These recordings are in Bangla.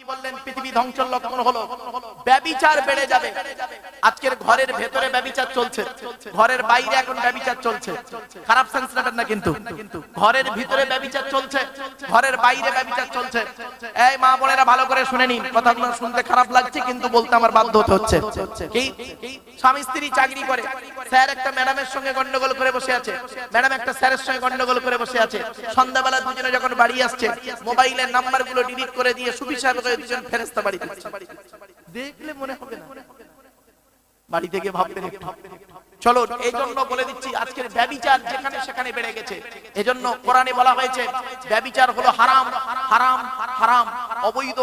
বললেন পৃথিবী ধ্বংসের লক্ষণ হলো ব্যভিচার বেড়ে যাবে। আজকের ঘরের ভেতরে ব্যভিচার চলছে, ঘরের বাইরে এখন ব্যভিচার চলছে। খারাপ সেন্স নেবেন না কিন্তু, ঘরের ভিতরে ব্যভিচার চলছে, ঘরের বাইরে ব্যভিচার চলছে। এই মা বোনেরা ভালো করে শুনে নিন, কথাগুলো শুনতে খারাপ লাগছে কিন্তু বলতে আমার বাধ্য হতে হচ্ছে। কি স্বামী স্ত্রী চাকরি করে, স্যার একটা ম্যাডামের সঙ্গে গন্ডগোল করে বসে আছে, ম্যাডাম একটা স্যারের সঙ্গে গন্ডগোল করে বসে আছে। সন্ধ্যাবেলা দুজনে যখন বাড়ি আসছে, মোবাইলের নাম্বারগুলো ডিলিট করে দিয়ে সুবি সাহেব দুজন ফেরেশতা বাড়ি ফিরছে। দেখলে মনে হবে না বাড়ি থেকে ভাববেন একটু। চলো এই জন্য বলে দিচ্ছি, আজকের ব্যভিচার যেখানে সেখানে বেড়ে গেছে। এজন্য কোরআনে বলা হয়েছে ব্যভিচার হলো হারাম, হারাম, হারাম, অবৈধ,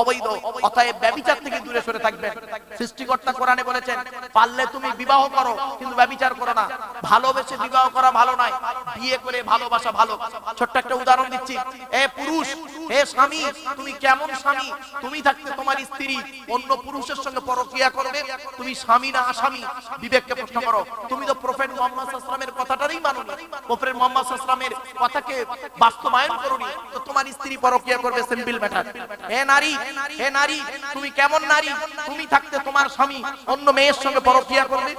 অবৈধ। অতএব ব্যভিচার থেকে দূরে সরে থাকবেন। সৃষ্টিকর্তা কোরআনে বলেছেন পারলে তুমি বিবাহ করো কিন্তু ব্যভিচার করো না। ভালোবেসে বিবাহ করা ভালো নয়, বিয়ে করে ভালোবাসা ভালো। ছোট্ট একটা উদাহরণ দিচ্ছি। এ পুরুষ, হে স্বামী, তুমি কেমন স্বামী? তুমি থাকতে তোমার স্ত্রী অন্য পুরুষের সঙ্গে পরকীয়া করবে, তুমি স্বামী না আসামি? বিবেককে প্রশ্ন করো। তুমি তো প্রফেট মুহাম্মদ সাল্লাল্লাহু আলাইহি ওয়াসাল্লামের কথাটারই মানোনি, প্রফেট মুহাম্মদ সাল্লাল্লাহু আলাইহি ওয়াসাল্লামের কথাকে বাস্তবায়ন করোনি, তো তোমার স্ত্রী পরকীয়া করবে, সিম্পল ম্যাটার। হে নারী, হে নারী, তুমি কেমন নারী? তুমি থাকতে তোমার স্বামী অন্য মেয়ের সঙ্গে পরকীয়া করবে,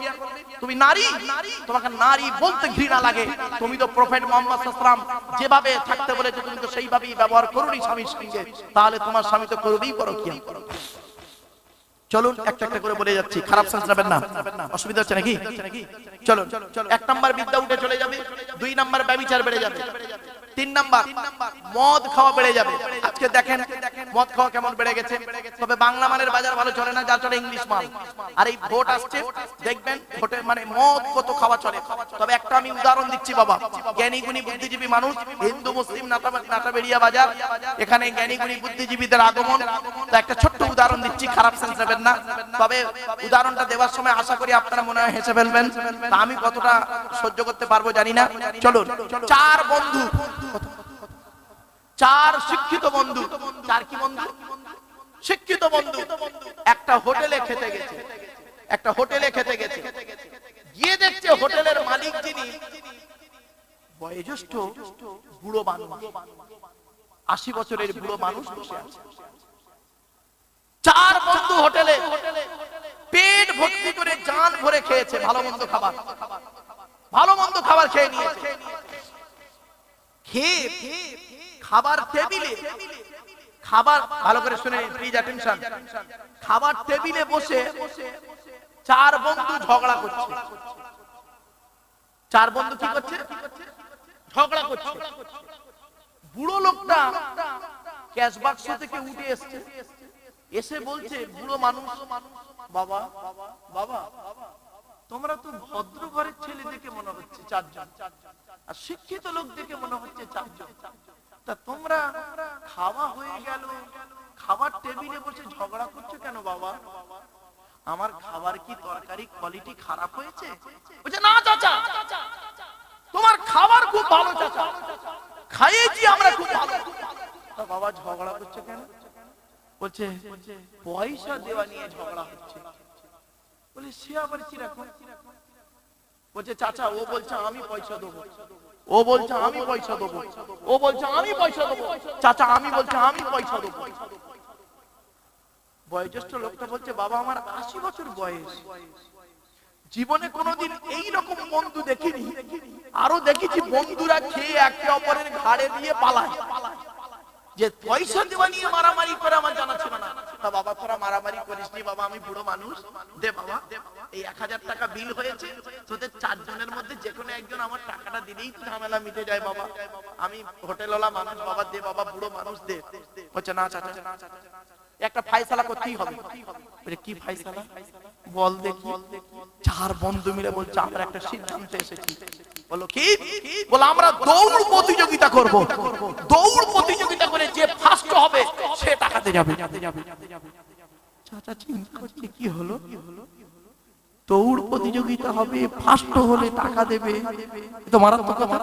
তুমি নারী? তোমাকে নারী বলতে ঘৃণা লাগে। তুমি তো প্রফেট মুহাম্মদ সাল্লাল্লাহু আলাইহি ওয়াসাল্লাম যেভাবে থাকতে বলেছে তুমি তো সেইভাবেই ব্যবহার করোনি স্বামীর সঙ্গে, তাহলে তোমার স্বামী তো করবেই পরকীয়া। চলুন একটা একটা করে বলে যাচ্ছি, খারাপ সেন্স নেবেন না, অসুবিধা হচ্ছে নাকি? চলুন, এক নাম্বার বিদ্যা উঠে চলে যাবে, 2 নাম্বার ব্যভিচার বেড়ে যাবে, 3 নাম্বার মদ খাওয়া বেড়ে যাবে। আজকে দেখেন মদ খাওয়া কেমন বেড়ে গেছে। তবে বাংলা মালের বাজার ভালো চলে না, যা চলে ইংলিশ মাল। আর এই ভোট আসছে, দেখবেন ভোটে মানে মদ কত খাওয়া চলে। তবে একটা আমি উদাহরণ দিচ্ছি বাবা, জ্ঞানী গুণী বুদ্ধিজীবী মানুষ, হিন্দু মুসলিম নাটাবেড়িয়া বাজার, এখানে জ্ঞানী গুণী বুদ্ধিজীবীদের আগমন। তো একটা ছোট্ট উদাহরণ দিচ্ছি, খারাপ সেন্স নেবেন না। তবে উদাহরণটা দেওয়ার সময় আশা করি আপনারা মনে হয় হেসে ফেলবেন, তা আমি কতটা সহ্য করতে পারবো জানি না। চলুন, 4 বন্ধু, 4 শিক্ষিত বন্ধু, 4 কি বন্ধু? শিক্ষিত বন্ধু একটা হোটেলে খেতে গেছে, একটা হোটেলে খেতে গেছে। গিয়ে দেখছে হোটেলের মালিক যিনি বয়োজ্যেষ্ঠ বুড়ো মানুষ, 80 বছরের বুড়ো মানুষ বসে আছে। 4 বন্ধু হোটেলে পেট ভর্তি করে জান ভরে খেয়েছে, ভালো মন্দ খাবার, ভালো মন্দ খাবার খেয়ে নিয়েছে। খেয়ে খাবার টেবিলে, খাবার ভালো করে শুনে প্লিজ অ্যাটেনশন, খাবার টেবিলে বসে 4 বন্ধু ঝগড়া করছে। 4 বন্ধু কি করছে? ঝগড়া করছে। বুড়ো লোকটা ক্যাশ বাক্স থেকে উঠে এসেছে, এসে বলছে বুড়ো মানুষ, বাবা বাবা তোমরা তো ভদ্র ঘরের ছেলে দেখে মনে হচ্ছে 4 জন, আর শিক্ষিত লোক দেখে মনে হচ্ছে 4 জন, তা তোমরা খাওয়া হয়ে গেল, খাবার টেবিলে বসে ঝগড়া করছো কেন বাবা? আমার খাবার কি তরকারি কোয়ালিটি খারাপ হয়েছে? বলছে না চাচা, তোমার খাবার খুব ভালো চাচা, খাইয়েছি আমরা খুব ভালো। তা বাবা ঝগড়া করছো কেন? বলছে পয়সা দেওয়া নিয়ে ঝগড়া হচ্ছে। বলে সে আবার কি রকম? বলছে চাচা ও বলছে আমি পয়সা দেবো, ও বলছে আমি পয়সা দেবো, ও বলছে আমি পয়সা দেবো, চাচা আমি বলছে আমি পয়সা দেবো। বয়োজ্যেষ্ঠ লোকটা বলছে বাবা আমার 80 বছর বয়স, জীবনে কোনোদিন এই রকম বন্ধু দেখিনি, আরো দেখেছি বন্ধুরা খেয়ে একে অপরের ঘাড়ে দিয়ে পালায়, যে পয়সা দেওয়া নিয়ে মারামারি করে আমার জানা ছিল না। তা বাবা তোরা মারামারি করিস নি বাবা, আমি বুড়ো মানুষ, দে বাবা এই 1000 টাকা বিল হয়েছে, তোদের 4 জনের মধ্যে যে কোনো একজন আমার টাকাটা দিলেই তো ঝামেলা মিটে যায় বাবা, আমি হোটেলওয়ালা মানুষ বাবা, দে বাবা বুড়ো মানুষ দে। বলছে না চাচা একটা ফায়সালা করতেই হবে। বলে কি ফায়সালা বল দেখি। 4 বন্ধু মিলে বলছে আমরা একটা সিদ্ধান্তে এসেছি। বলো কি? বলে আমরা দৌড় প্রতিযোগিতা করব, দৌড় প্রতিযোগিতা করে যে ফার্স্ট হবে সে টাকাতে যাবে। চাচা চিন্তা করছে কি হলো, দৌড় প্রতিযোগিতা হবে, ফার্স্ট হলে টাকা দেবে, তো মারাত্মক কথা।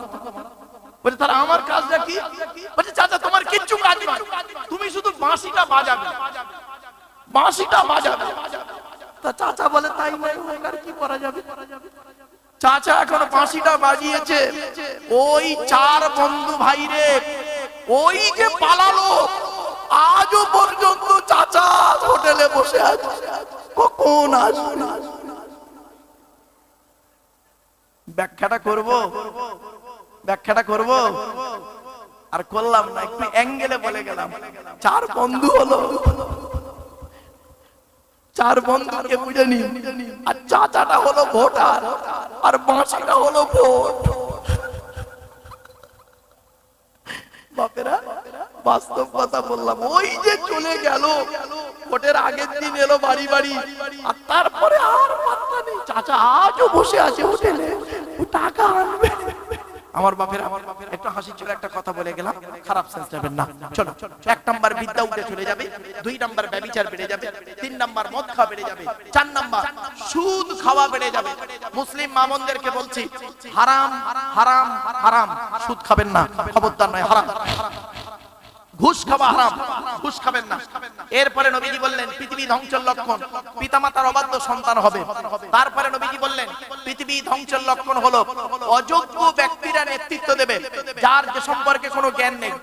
বলে তাহলে আমার কাজটা কি? বলছে চাচা তোমার কিচ্ছু কাজ নয়, তুমি শুধু বাঁশিটা বাজাবে, বাঁশিটা বাজাবে। তা চাচা বলে তাই নয় আর কি করা যাবে? চাচা এখন বাঁশিটা বাজিয়েছে, ওই 4 বন্ধু ভাই রে, ওই যে পালালো আজও পর্যন্ত বলে বসে আছে, কখন আসবে? ব্যাখ্যাটা করব আর করলাম না, একটু অ্যাঙ্গেলে বলে গেলাম। চার বন্ধু হলো, চার বন্ধুকে বুঝে নি, আর চাচাটা হলো ভোটার আর বাঁশিটা হলো ভোট। বাপেরা বাস্তব কথা বললাম, ওই যে চলে গেল, ভোটের আগের দিন এলো বাড়ি বাড়ি, আর তারপরে আর পাত্তা নেই। চাচা আজও বসে আছে হোটেলে, ও টাকা আনবে। আমার বাপের একটু হাসি ছিল, একটা কথা বলে গেলাম, খারাপ সেন্স নেবেন না। চলো, 1 নাম্বার বিদ্যা উঠে চলে যাবে, 2 নাম্বার ব্যভিচার বেড়ে যাবে, 3 নাম্বার মদ খাওয়া বেড়ে যাবে, 4 নাম্বার সুদ খাওয়া বেড়ে যাবে। মুসলিম মামুনদেরকে বলছি, হারাম হারাম হারাম, সুদ খাবেন না, খবরদার নয়, হারাম। ঘুষ খাওয়া হারাম, ঘুষ খাবেন না। এরপরে নবীজি বললেন পৃথিবী ধ্বংসের লক্ষণ পিতামাতার অবাধ্য সন্তান হবে। তারপরে নবীজি বললেন পৃথিবী ধ্বংসের লক্ষণ হলো অযোগ্য ব্যক্তিরা নেতৃত্ব দেবে, যার যে সম্পর্কে কোনো জ্ঞান নেই।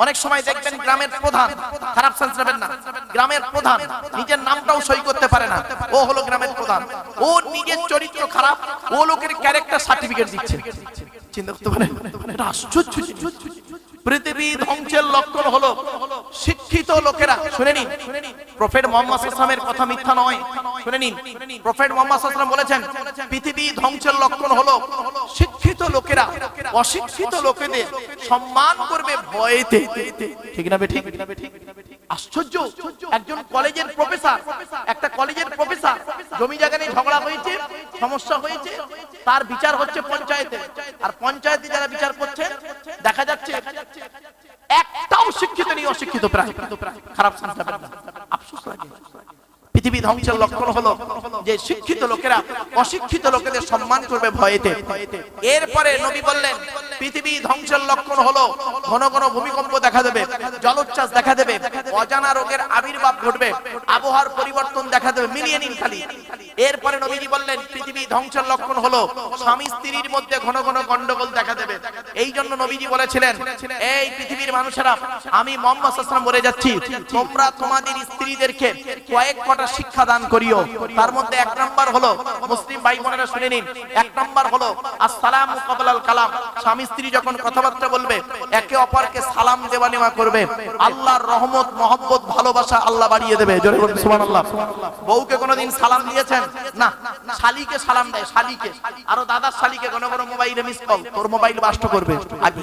অনেক সময় দেখবেন গ্রামের প্রধান, খারাপ সেন্স নেবেন না, গ্রামের প্রধান নিজের নামটাও সই করতে পারে না, ও হলো গ্রামের প্রধান। ও নিজের চরিত্র খারাপ, ও লোকের ক্যারেক্টার সার্টিফিকেট দিচ্ছে। চিন্তা করতে পারেন, এটা আশ্চর্য। পৃথিবী ধ্বংসের লক্ষণ হলো শিক্ষিত লোকেরা। শুনে নিন, প্রফেট মুহাম্মদ সাল্লাল্লাহু আলাইহি ওয়াসাল্লামের কথা মিথ্যা নয়। শুনে নিন, প্রফেট মুহাম্মদ সাল্লাল্লাহু আলাইহি ওয়াসাল্লাম বলেছেন পৃথিবী ধ্বংসের লক্ষণ হলো শিক্ষিত লোকেরা অশিক্ষিত লোকেদের সম্মান করবে ভয়েতে। ঠিক না বেঠিক? আশ্চর্য। একজন কলেজের প্রফেসর, একটা কলেজের প্রফেসর, জমি জায়গা নিয়ে ঝগড়া হয়েছে, সমস্যা হয়েছে, তার বিচার হচ্ছে পঞ্চায়েতে, আর পঞ্চায়েতে যারা বিচার করছে দেখা যাচ্ছে একটাও শিক্ষিত নেই, অশিক্ষিত প্রায়। খারাপ সেন্স নেবেন না, আফসোস লাগে। পৃথিবী ধ্বংসের লক্ষণ হলো যে শিক্ষিত লোকেরা অশিক্ষিত লোকেদের সম্মান করবে ভয়েতে। এরপরে নবী বললেন পৃথিবী ধ্বংসের লক্ষণ হলো ঘন ঘন ভূমিকম্প দেখা দেবে, জলোচ্ছ্বাস দেখা দেবে, অজানা রোগের আবির্ভাব ঘটবে, আবহাওয়ার পরিবর্তন দেখা দেবে। মিলিয়ে নিন খালি। এরপরে নবীজি বললেন পৃথিবী ধ্বংসের লক্ষণ হলো স্বামী স্ত্রীর মধ্যে ঘন ঘন গন্ডগোল দেখা দেবে। এই জন্য নবীজি বলেছিলেন, এই পৃথিবীর মানুষেরা, আমি মুহাম্মদ সাল্লাল্লাহু আলাইহি ওয়াসাল্লাম বলে যাচ্ছি, তোমরা তোমাদের স্ত্রীদেরকে কয়েক কটা শিক্ষা দান করিও। তার মধ্যে 1 নাম্বার হলো, মুসলিম ভাই বোনেরা শুনে নিন, 1 নাম্বার হলো আসসালামু ক্বাবলাল কালাম। স্বামী স্ত্রী যখন কথাবার্তা বলবে একে অপরকে সালাম দেওয়া নেওয়া করবে। আল্লাহর রহমত, মহব্বত, ভালোবাসা আল্লাহ বাড়িয়ে দেবে। জোরে বলুন সুবহানাল্লাহ। বউকে কোনোদিন সালাম দিয়েছেন? না। শালিকে সালাম দেয়, শালিকে। আরো দাদার শালিকে ঘন ঘন মোবাইলে মিস কল, তোর মোবাইল নষ্ট করবে আগে।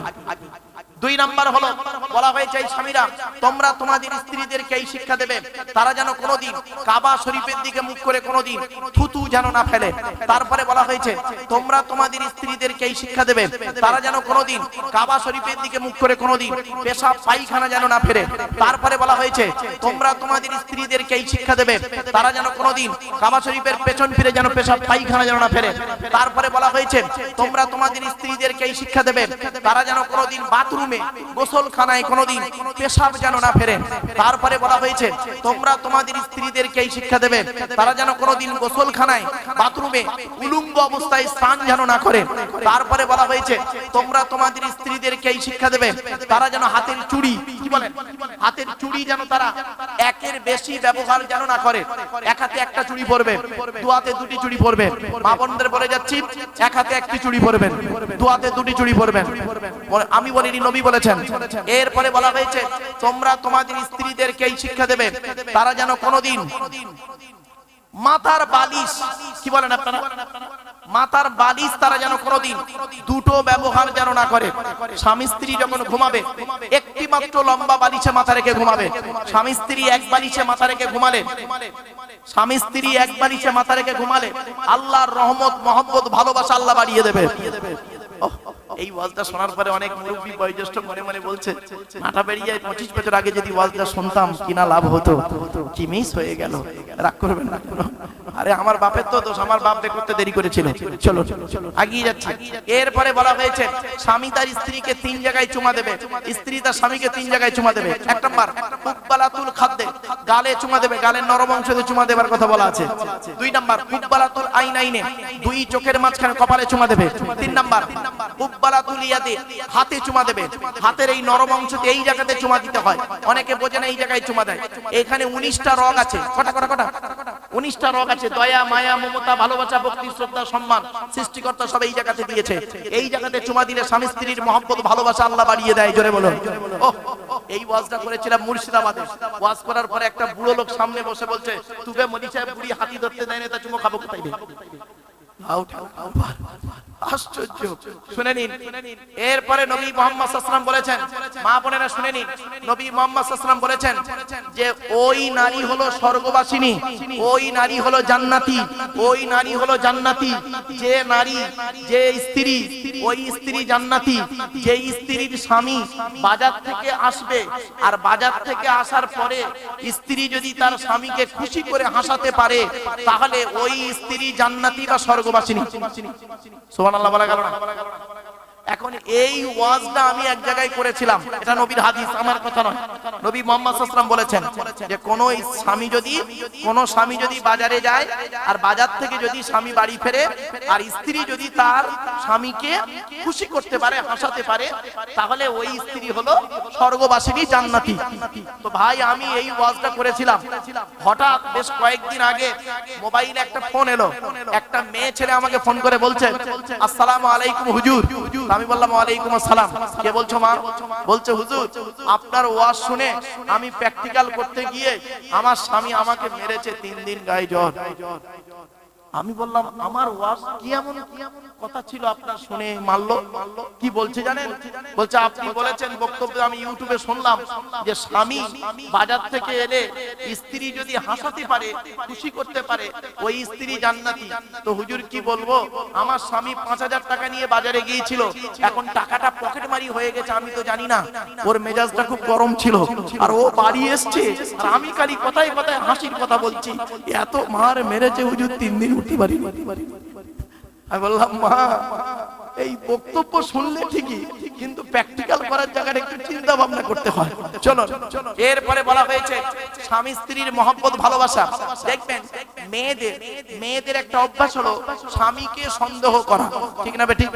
2 নাম্বার হলো বলা হয়েছে স্বামীরা তোমরা তোমাদের স্ত্রীদেরকে এই শিক্ষা দেবে, তারা যেন কোনোদিন কাবা শরীফের দিকে মুখ করে কোনোদিন থুতু যেন না ফেলে। তারপরে বলা হয়েছে তোমরা তোমাদের স্ত্রীদেরকে এই শিক্ষা দেবে, তারা যেন কোনোদিন কাবা শরীফের দিকে মুখ করে কোনোদিন পেশাব পায়খানা যেন না ফেলে। তারপরে বলা হয়েছে তোমরা তোমাদের স্ত্রীদেরকে এই শিক্ষা দেবে, তারা যেন কোনোদিন কাবা শরীফের পেছন ফিরে যেন পেশাব পায়খানা যেন না ফেলে। তারপরে বলা হয়েছে তোমরা তোমাদের স্ত্রীদেরকে এই শিক্ষা দেবে, তারা যেন কোনোদিন বাথরুম গোসলখানায় কোনোদিন পেশাব যেন না ফেরে। তারপরে বলা হয়েছে তোমরা তোমাদের স্ত্রীদেরকে এই শিক্ষা দেবে, তারা যেন কোনোদিন গোসলখানায় বাথরুমে উলঙ্গ অবস্থায় স্নান যেন না করে। তারপরে বলা হয়েছে তোমরা তোমাদের স্ত্রীদেরকে এই শিক্ষা দেবে, তারা যেন হাতের চুড়ি, কি বলেন, হাতের চুড়ি যেন তারা একের বেশি ব্যবহার যেন না করে। এক হাতে একটা চুড়ি পরবে, দু হাতে দুটি চুড়ি পরবে। মা বোনদের বলে যাচ্ছি, এক হাতে একটি চুড়ি পরবেন, দু হাতে দুটি চুড়ি পরবেন। আমি বলিনি, নবী বলেছেন। এরপরে বলা হয়েছে তোমরা তোমাদের স্ত্রীদেরকে এই শিক্ষা দেবে, তারা যেন কোনোদিন মাথার বালিশ, কি বলেন আপনারা, মাথার বালিশ তারা যেন কোনোদিন দুটো ব্যবহার যেন না করে। স্বামী স্ত্রী যখন ঘুমাবে একটি মাত্র লম্বা বালিশে মাথা রেখে ঘুমাবে। স্বামী স্ত্রী এক বালিশে মাথা রেখে ঘুমালে, স্বামী স্ত্রী এক বালিশে মাথা রেখে ঘুমালে আল্লাহর রহমত, মহব্বত, ভালোবাসা আল্লাহ বাড়িয়ে দেবে। এই ওয়াজটা শোনার পরে অনেক মুরব্বী বয়োজ্যেষ্ঠ মনে মনে বলছে, মাথা বেরিয়ে যায়, 25 বছর আগে যদি ওয়াজটা শুনতাম কিনা লাভ হতো, কি মিস হয়ে গেল। রাগ করবেন না। আরে আমার বাপের তো দোষ, আমার বাপ করতে দেরি করেছিল। চলো এগিয়ে যাচ্ছি। এরপরে বলা হয়েছে স্বামী তার স্ত্রীকে 3 জায়গায় চুমা দেবে, স্ত্রী তার স্বামীকে 3 জায়গায় চুমা দেবে। 1 নাম্বার মুকবালাতুল খাদ্দে, গালে চুমা দেবে, গালের নরম অংশে চুমা দেবার কথা বলা আছে। 2 নাম্বার কুব্বালাতুল আইনাইনে, দুই চোখের মাঝখানে কপালে চুমা দেবে। 3 নাম্বার কুব্বালাতুল ইয়াদে, হাতে চুমা দেবে। হাতের এই নরম অংশতে এই জায়গাতে চুমা দিতে হয়, অনেকে বোঝে না এই জায়গায় চুমা দেয়। এখানে 19টা রগ আছে। কটা 19টা রগ আছে। দয়া, মায়া, মমতা, ভালোবাসা, ভক্তি, শ্রদ্ধা, সম্মান সৃষ্টিকর্তা সব এই জায়গাতে দিয়েছে। এই জায়গাতে চুমা দিলে স্বামী স্ত্রীর মহব্বত, ভালোবাসা আল্লাহ বাড়িয়ে দেয়। জোরে বলুন। এই ওয়াজটা করেছিলাম মুর্শিদাবাদে। ওয়াজ করার পরে একটা বুড়ো লোক সামনে বসে বলছে, তুবে মনি সাহেব বুড়ি হাতি ধরতে দেয় না, তা চুমো খাবো কোথায়? আশ্চর্য। শুনে নিন, এরপরে নবী মুহাম্মদ সাল্লাল্লাহু আলাইহি ওয়াসাল্লাম বলেছেন, মা বোনেরা শুনে নিন, নবী মুহাম্মদ সাল্লাল্লাহু আলাইহি ওয়াসাল্লাম বলেছেন যে ওই নারী হলো স্বর্গবাসিনী, ওই নারী হলো জান্নাতি, ওই নারী হলো জান্নাতি, যে নারী, যে স্ত্রী, ওই স্ত্রী জান্নাতি, যে স্ত্রীর স্বামী বাজার থেকে আসবে, আর বাজার থেকে আসার পরে স্ত্রী যদি তার স্বামীকে খুশি করে হাসাতে পারে, তাহলে ওই স্ত্রী জান্নাতি বা স্বর্গবাসিনী। সুবহানাল্লাহ বলা গেল না? এখন এই ওয়াজটা আমি এক জায়গায় করেছিলাম, এটা নবীর হাদিস, আমার কথা নয়। নবী মুহাম্মদ সাল্লাল্লাহু আলাইহি ওয়াসাল্লাম বলেছেন যে কোন স্বামী যদি বাজারে যায়, আর বাজার থেকে যদি স্বামী বাড়ি ফেরে, আর স্ত্রী যদি তার স্বামীকে খুশি করতে পারে, হাসাতে পারে, তাহলে ওই স্ত্রী হলো স্বর্গবাসিনী, জান্নাতি। তো ভাই আমি এই ওয়াজটা করেছিলাম, হঠাৎ বেশ কয়েকদিন আগে মোবাইলে একটা ফোন এলো। একটা মেয়ে ছেলে আমাকে ফোন করে বলছে, আসসালামু আলাইকুম হুজুর। আমি বললাম ওয়ালাইকুম আসসালাম। কে বলছো মা? বলছে হুজুর আপনার ওয়াজ শুনে আমি প্র্যাকটিক্যাল করতে গিয়ে আমার স্বামী আমাকে মেরেছে, 3 দিন গায়ে জ্বর। আমি বললাম আমার ওয়াজ কি এমন কথা ছিল আপনার শুনে মারলো? কি বলছে জানেন? বলছে আপনি বলেছেন বক্তব্য, আমি ইউটিউবে শুনলাম যে স্বামী বাজার থেকে এলে স্ত্রী যদি হাসাতে পারে, খুশি করতে পারে, ওই স্ত্রী জান্নাতি। তো হুজুর কি বলবো, আমার স্বামী 5000 টাকা নিয়ে বাজারে গিয়েছিল, এখন টাকাটা পকেটমারি হয়ে গেছে, আমি তো জানি না। ওর মেজাজটা খুব গরম ছিল, আর ও বাড়ি এসছে, আর আমি খালি কথায় কথায় হাসির কথা বলছি, এত মার মেরেছে হুজুর 3 দিন উঠতে পারি। আমি বললাম মা এই বক্তব্য শুনলে ঠিকই, কিন্তু প্র্যাকটিক্যাল করার জায়গাটা একটু চিন্তা ভাবনা করতে হয়। চলো, এরপরে বলা হয়েছে স্বামী স্ত্রীর মহব্বত, ভালোবাসা। দেখবেন মেয়েদের একটা অভ্যাস হলো স্বামীকে সন্দেহ করা, ঠিক না বেঠিক?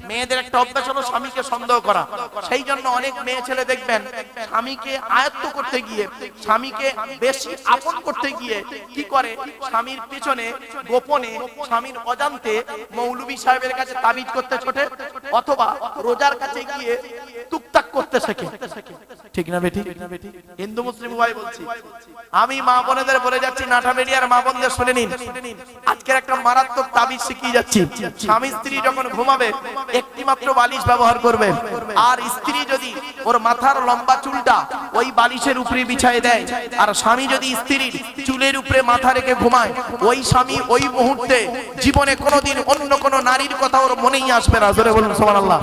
মেয়েদের একটা অভ্যাস হলো স্বামীকে সন্দেহ করা। সেই জন্য অনেক মেয়ে ছেলে দেখবেন স্বামীকে আয়ত্ত করতে গিয়ে, স্বামীকে বেশি আপন করতে গিয়ে কি করে, স্বামীর পিছনে গোপনে, স্বামীর অজান্তে মৌলভী সাহেবের কাছে তাবিজ করতে ছোটে, অথবা রোজার কাছে গিয়ে টুকটাক করতে শেখে, ঠিক না বেঠিক? হিন্দু মুসলিম ভাই বলছি, আমি মা বোনেদের বলে যাচ্ছি, নাটা মিডিয়ার মা বোনদের শুনে নিন, আজকের একটা মারাত্মক তাবিজ শিখিয়ে যাচ্ছি। স্বামী স্ত্রী যখন ঘুমাবে একটি মাত্র বালিশ ব্যবহার করবে, আর স্ত্রী যদি ওর মাথার লম্বা চুলটা ওই বালিশের উপরে বিছায় দেয়, আর স্বামী যদি স্ত্রীর চুলের উপরে মাথা রেখে ঘুমায়, ওই স্বামী ওই মুহূর্তে জীবনে কোনোদিন অন্য কোনো নারীর কথা ওর মনেই আসবে না। জোরে বলুন সুবহানাল্লাহ।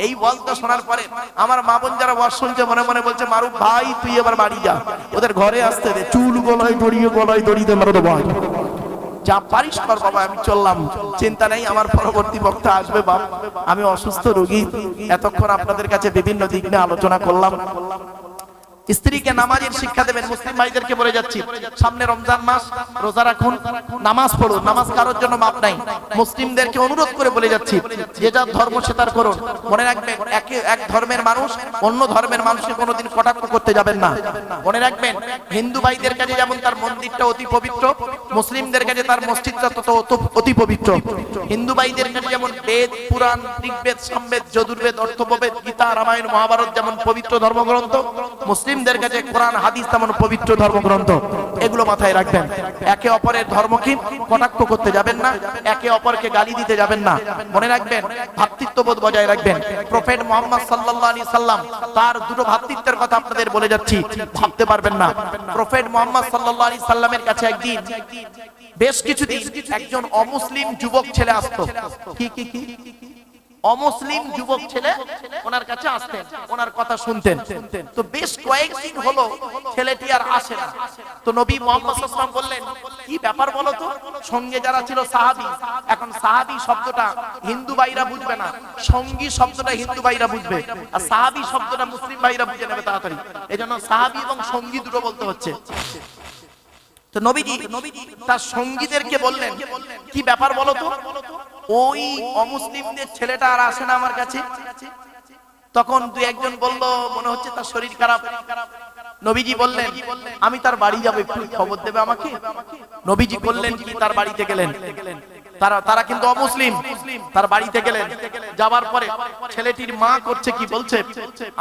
এই ওয়াজটা শোনার পরে আমার মা বোন যারা ওয়াজ শুনছে মনে মনে বলছে, মারুফ ভাই তুই এবার বাড়ি যা, ওদের ঘরে আসতে দে, চুল গলায় দড়িয়ে মারো তো ভাই, যা পারিস কর বাবা, আমি চললাম, চিন্তা নেই, আমার পরবর্তী বক্তা আসবে বাপ, আমি অসুস্থ রোগী। এতক্ষণ আপনাদের কাছে বিভিন্ন দিক নিয়ে আলোচনা করলাম। স্ত্রীকে নামাজের শিক্ষা দেবেন। মুসলিম ভাইদেরকে বলে যাচ্ছি, সামনে রমজান মাস, রোজা রাখুন, নামাজ পড়ুন, নামাজ কারোর জন্য মাপ নাই। মুসলিমদেরকে অনুরোধ করে বলে যাচ্ছি, যে যার ধর্ম সে তার করুন। মনে রাখবেন এক ধর্মের মানুষ অন্য ধর্মের মানুষকে কোনোদিন কটাক্ষ করতে যাবেন না। মনে রাখবেন হিন্দু ভাইদের কাছে যেমন তার মন্দিরটা অতি পবিত্র, মুসলিমদের কাছে তার মসজিদটা তত অতি পবিত্র। হিন্দু ভাইদের কাছে যেমন বেদ, পুরাণ, ঋগ্বেদ, সামবেদ, যজুর্বেদ, অর্থববেদ, গীতা, রামায়ণ, মহাভারত যেমন পবিত্র ধর্মগ্রন্থ, মুসলিমদের কাছে কোরআন হাদিস তেমন পবিত্র ধর্মগ্রন্থ। এগুলো মাথায় রাখবেন। একে অপরের ধর্মকে কটাক্ষ করতে যাবেন না, একে অপরকে গালি দিতে যাবেন না। মনে রাখবেন ভ্রাতৃত্ববোধ বজায় রাখবেন। প্রফেট মুহাম্মদ সাল্লাল্লাহু আলাইহি সাল্লাম তার দুটো ভ্রাতৃত্বের কথা আপনাদের বলে যাচ্ছি, ভাবতে পারবেন না। প্রফেট মুহাম্মদ সাল্লাল্লাহু আলাইহি সাল্লামের কাছে একদিন বেশ কিছুদিন একজন অমুসলিম যুবক ছেলে আসতো। কি অমুসলিম যুবক ছেলে ওনার কাছে আসতেন, ওনার কথা শুনতেন। তো বেশ কয়েকদিন হলো ছেলেটি আর আসে না। তো নবী মুহাম্মদ সাল্লাল্লাহু আলাইহি ওয়াসাল্লাম বললেন, কি ব্যাপার বলো তো? সঙ্গে যারা ছিল সাহাবী, এখন সাহাবী শব্দটা হিন্দু ভাইরা বুঝবে না, সঙ্গী শব্দটা হিন্দু ভাইরা বুঝবে, আর সাহাবী শব্দটা মুসলিম ভাইরা বুঝে নেবে তাড়াতাড়ি। এজন্য সাহাবী এবং সঙ্গী দুটো বলতে হচ্ছে। তো নবীজি তার সঙ্গীদেরকে বললেন, কি ব্যাপার বলো তো? ওই অমুসলিমদের ছেলেটা আর আসে না আমার কাছে। তখন দুই একজন বলল, মনে হচ্ছে তার শরীর খারাপ। নবীজি বললেন, আমি তার বাড়ি যাব, একটু খবর দেবে আমাকে? নবীজি বললেন কি, তার বাড়িতে গেলেন। তারা কিন্তু অমুসলিম। তার বাড়িতে গেলেন, যাবার পরে ছেলেটির মা করছে কি, বলছে,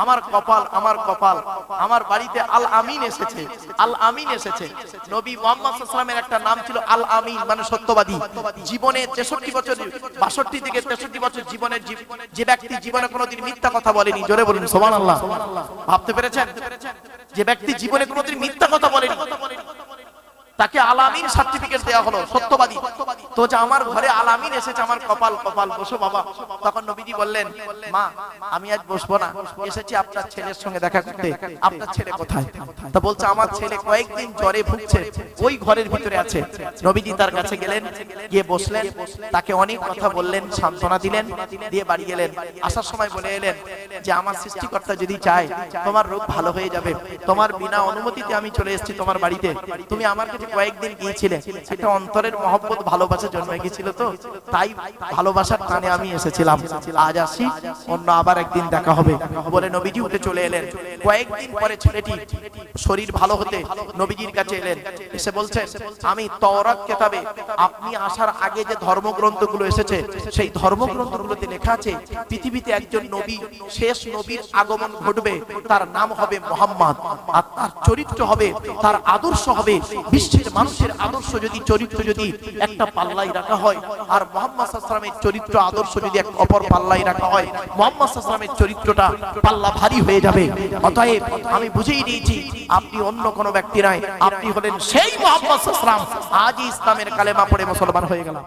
আমার কপাল, আমার কপাল, আমার বাড়িতে আল আমিন এসেছে, আল আমিন এসেছে। নবী মুহাম্মদ সাল্লাল্লাহু আলাইহি ওয়াসাল্লামের একটা নাম ছিল আল আমিন, মানে সত্যবাদী। জীবনে 63 বছর, 62 থেকে 63 বছর জীবনের যে ব্যক্তি জীবনে কোনোদিন মিথ্যা কথা বলেনি, জোরে বলুন সুবহানাল্লাহ। ভাবতে পেরেছেন? যে ব্যক্তি জীবনে কোনোদিন মিথ্যা কথা বলেনি, তাকে আলামিন সার্টিফিকেট দেয়া হলো, সত্যবাদী। তো যে আমার ঘরে আলামিন এসেছে, আমার কপাল, কপাল, বসো বাবা। তখন নবীজি বললেন, মা আমি আজ বসবো না, এসেছি আপনার ছেলের সঙ্গে দেখা করতে। আপনার ছেলে কোথায়? তা বলছে, আমার ছেলে কয়েকদিন জ্বরে ভুগছে, ওই ঘরের ভিতরে আছে। নবীজি তার কাছে গেলেন, গিয়ে বসলেন, তাকে অনেক কথা বললেন, সান্ত্বনা দিলেন, দিয়ে বাড়ি গেলেন। আসার সময় বলে এলেন যে আমার সৃষ্টিকর্তা যদি চায় তোমার রোগ ভালো হয়ে যাবে, তোমার বিনা অনুমতিতে আমি চলে এসেছি তোমার বাড়িতে। তুমি আমার কাছে কয়েকদিন গিয়েছিলে, একটা অন্তরের মহব্বত, ভালোবাসা জন্মে গিয়েছিল, তো তাই ভালোবাসার টানে আমি এসেছিলাম। আজ আসি, অন্য আবার একদিন দেখা হবে বলে নবীজি উঠে চলে এলেন। কয়েকদিন পরে ছেলেটি শরীর ভালো হতে নবীজির কাছে এলেন, এসে বলছেন, আমি তাওরাত কিতাবে আপনি আসার আগে যে ধর্মগ্রন্থগুলো এসেছে, সেই ধর্মগ্রন্থগুলোতে লেখা আছে পৃথিবীতে একজন নবী, শেষ নবীর আগমন ঘটবে, তার নাম হবে মুহাম্মদ, আর তার চরিত্র হবে, তার আদর্শ হবে বিশ্বের মানুষের আদর্শ। যদি চরিত্র যদি একটা পাল্লাই রাখা হয়, আর মুহাম্মদ সাল্লাল্লাহু আলাইহি ওয়াসাল্লামের চরিত্র আদর্শ যদি এক অপর পাল্লাই রাখা হয়, মুহাম্মদ সাল্লাল্লাহু আলাইহি ওয়াসাল্লামের চরিত্রটা পাল্লা ভারী হয়ে যাবে। অতএব আমি বুঝেই দিয়েছি, আপনি অন্য কোনো ব্যক্তি নয়, আপনি হলেন সেই মুহাম্মদ সাল্লাল্লাহু আলাইহি ওয়াসাল্লাম। আজই ইসলামের কালেমা পড়ে মুসলমান হয়ে গেলাম।